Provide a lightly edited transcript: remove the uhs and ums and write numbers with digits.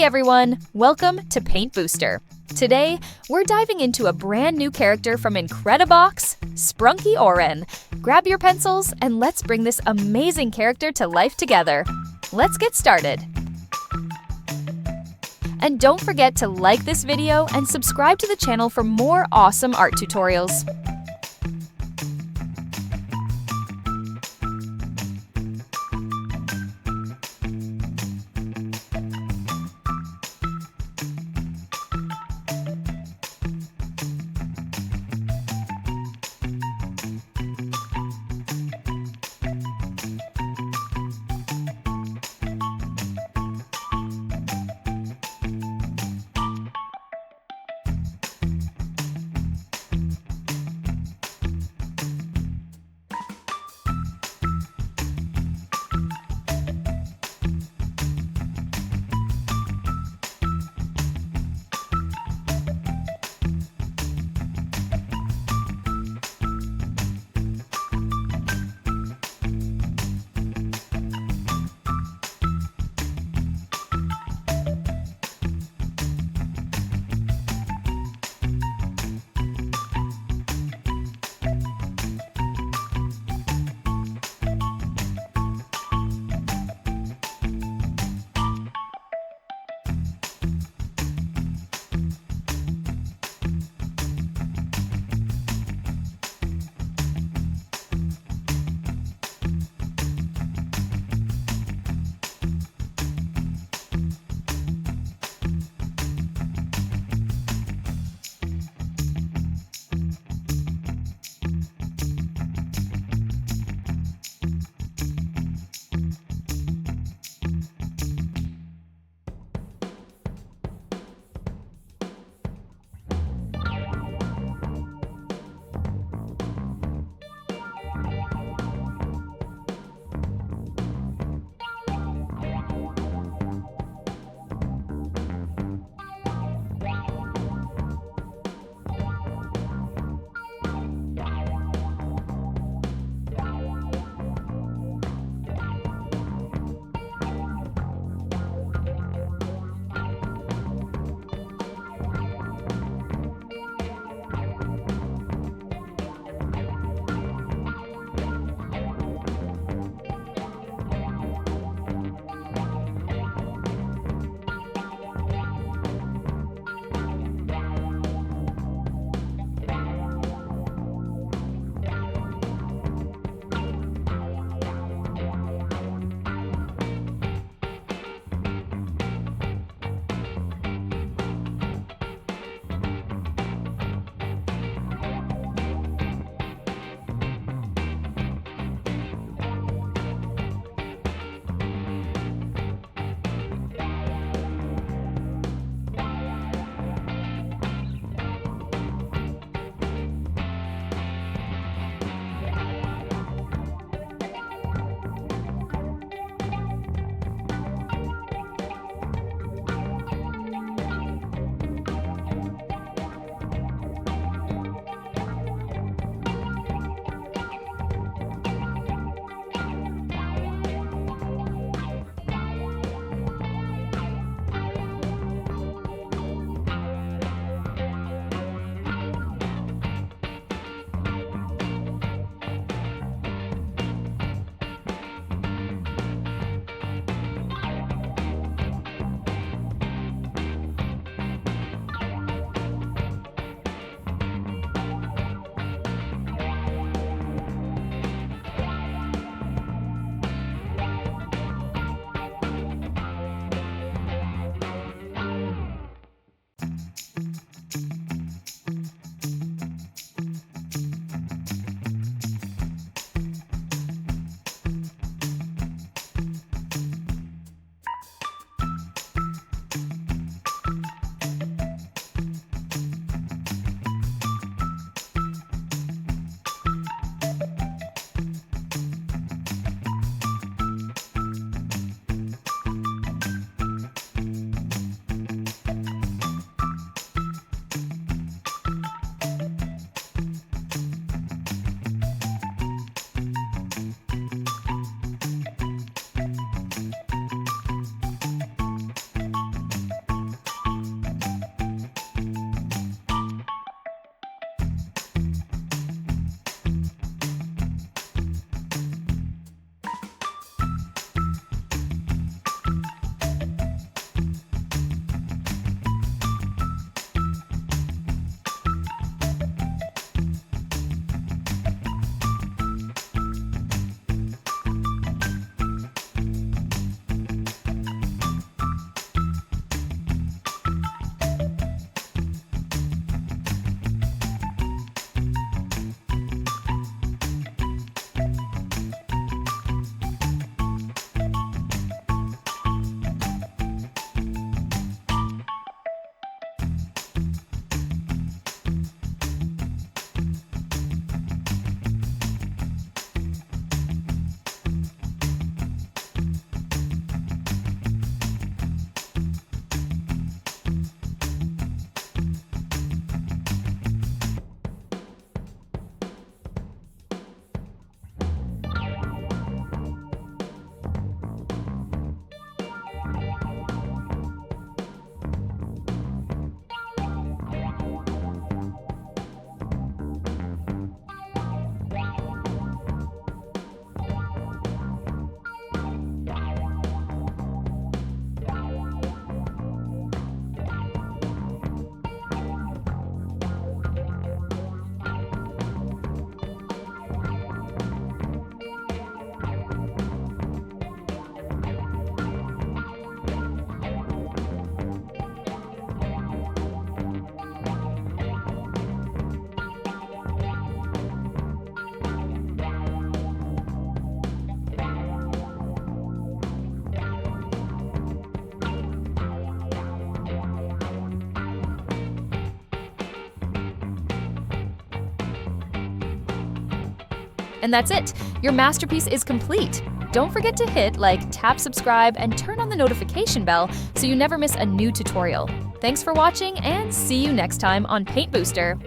everyone! Welcome to Paint Booster. Today, we're diving into a brand new character from Incredibox, Sprunki OREN. Grab your pencils and let's bring this amazing character to life together. Let's get started. And don't forget to like this video and subscribe to the channel for more awesome art tutorials. And that's it! Your masterpiece is complete! Don't forget to hit like, tap subscribe, and turn on the notification bell so you never miss a new tutorial. Thanks for watching, and see you next time on Paint Booster!